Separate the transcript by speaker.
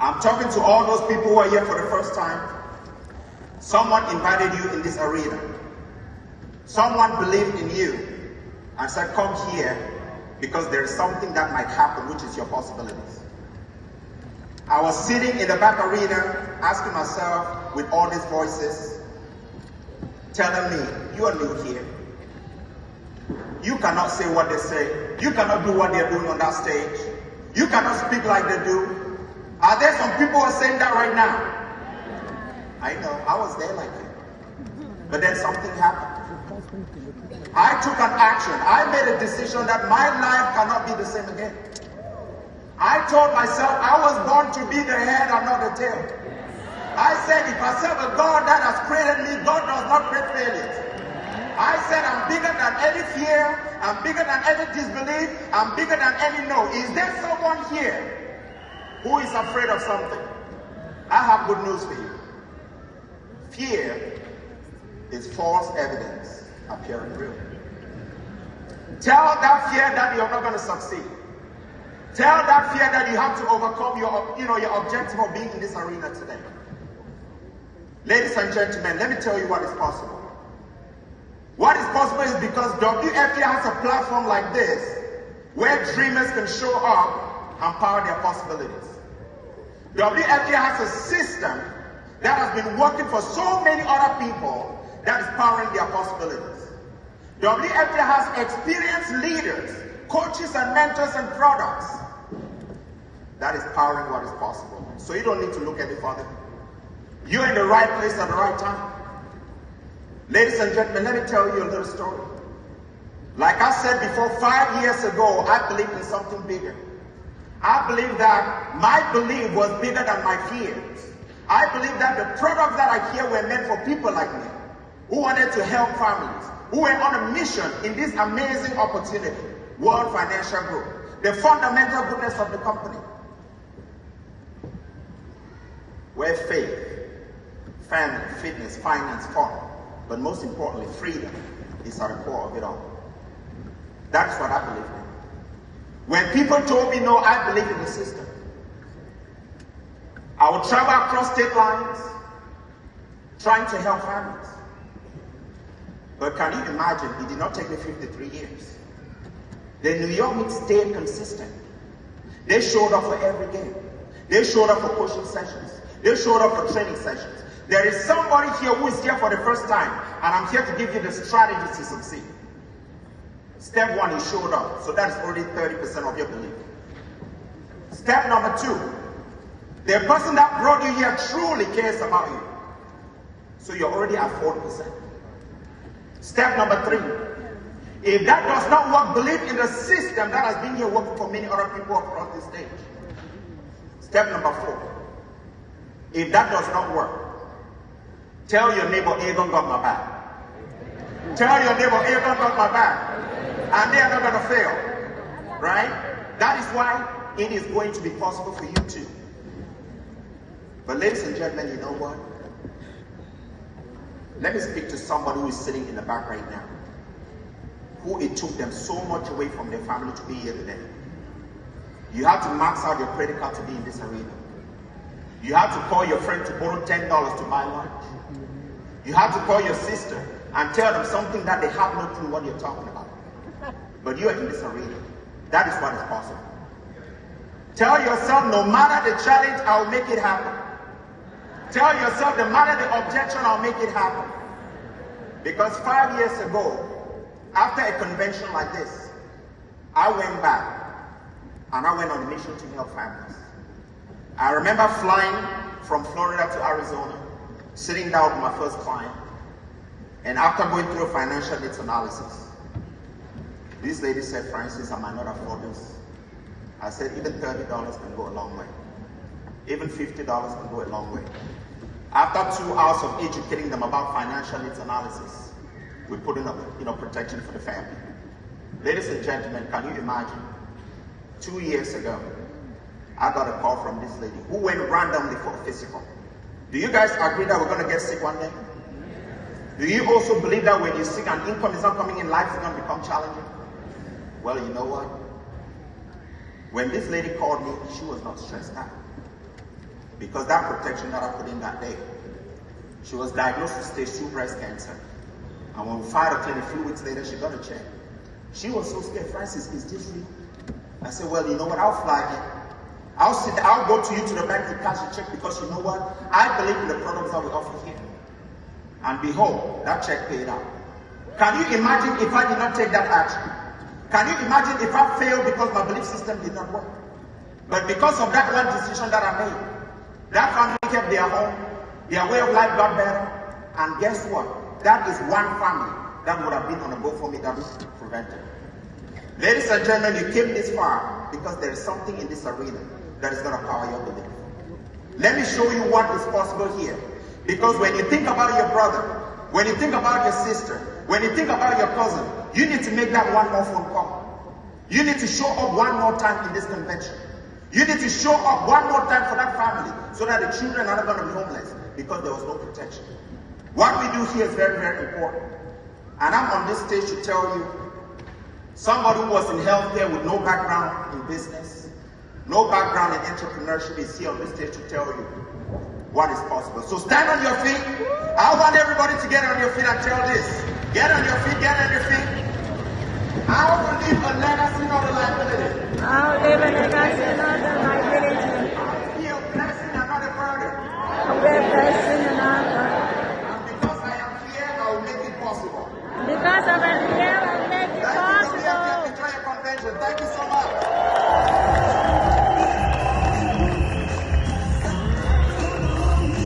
Speaker 1: I'm talking to all those people who are here for the first time. Someone invited you in this arena. Someone believed in you and said, come here because there is something that might happen, which is your possibilities. I was sitting in the back arena asking myself with all these voices, telling me, you are new here. You cannot say what they say. You cannot do what they're doing on that stage. You cannot speak like they do. Are there some people who are saying that right now? I know, I was there like you. But then something happened. I took an action. I made a decision that my life cannot be the same again. I told myself I was born to be the head and not the tail. I said, if I serve a God that has created me, God does not create failures. I said, I'm bigger than any fear. I'm bigger than any disbelief. I'm bigger than any no. Is there someone here who is afraid of something? I have good news for you. Fear is false evidence appearing real. Tell that fear that you're not going to succeed. Tell that fear that you have to overcome your objective of being in this arena today. Ladies and gentlemen, let me tell you what is possible. What is possible is because WFP has a platform like this where dreamers can show up and power their possibilities. WFP has a system that has been working for so many other people that is powering their possibilities. WFP has experienced leaders, coaches and mentors and products that is powering what is possible. So you don't need to look any further. You're in the right place at the right time. Ladies and gentlemen, let me tell you a little story. Like I said before, 5 years ago, I believed in something bigger. I believed that my belief was bigger than my fears. I believed that the products that I hear were meant for people like me, who wanted to help families, who were on a mission in this amazing opportunity, World Financial Group, the fundamental goodness of the company, where faith, family, fitness, finance, fun, but most importantly, freedom is at the core of it all. That's what I believe in. When people told me no, I believe in the system. I would travel across state lines trying to help families. But can you imagine, it did not take me 53 years. The New York Knicks stayed consistent. They showed up for every game. They showed up for coaching sessions. They showed up for training sessions. There is somebody here who is here for the first time, and I'm here to give you the strategy to succeed. Step one, you showed up. So that is already 30% of your belief. Step number two, the person that brought you here truly cares about you. So you're already at 40%. Step number three, if that does not work, believe in the system that has been here working for many other people across this stage. Step number four, if that does not work, tell your neighbor, Avon got my back. Tell your neighbor, Avon got my back. And they are not going to fail. Right? That is why it is going to be possible for you too. But ladies and gentlemen, you know what? Let me speak to somebody who is sitting in the back right now, who it took them so much away from their family to be here today. You have to max out your credit card to be in this arena. You have to call your friend to borrow $10 to buy lunch. You have to call your sister and tell them something that they have no clue what you're talking about. But you are in this arena. That is what is possible. Tell yourself, no matter the challenge, I'll make it happen. Tell yourself, no matter the objection, I'll make it happen. Because 5 years ago, after a convention like this, I went back and I went on a mission to help families. I remember flying from Florida to Arizona, sitting down with my first client, and after going through a financial needs analysis, this lady said, Francis, I might not afford this. I said, even $30 can go a long way. Even $50 can go a long way. After 2 hours of educating them about financial needs analysis, we put in a protection for the family. Ladies and gentlemen, can you imagine? 2 years ago, I got a call from this lady who went randomly for a physical. Do you guys agree that we're going to get sick one day? Do you also believe that when you're sick and income is not coming in, life is going to become challenging? Well, you know what? When this lady called me, she was not stressed out. because that protection that I put in that day. She was diagnosed with stage 2 breast cancer. And when we filed a clinic a few weeks later, she got a check. She was so scared. Francis, is this real? I said, well, you know what? I'll flag it. I'll go to you to the bank to cash a check, because you know what? I believe in the products that we offer here. And behold, that check paid out. Can you imagine if I did not take that action? Can you imagine if I failed because my belief system did not work? But because of that one decision that I made, that family kept their home, their way of life got better, and guess what? That is one family that would have been on a go for me that was prevented. Ladies and gentlemen, you came this far because there is something in this arena that is going to power your belief. Let me show you what is possible here. Because when you think about your brother, when you think about your sister, when you think about your cousin, you need to make that one more phone call. You need to show up one more time in this convention. You need to show up one more time for that family so that the children are not going to be homeless because there was no protection. What we do here is very, very important. And I'm on this stage to tell you, somebody who was in healthcare with no background in business, no background in entrepreneurship is here on this stage to tell you what is possible. So stand on your feet. I want everybody to get on your feet and tell this. Get on your feet, get on your feet. I will leave a legacy, not a liability.
Speaker 2: I'll leave a legacy.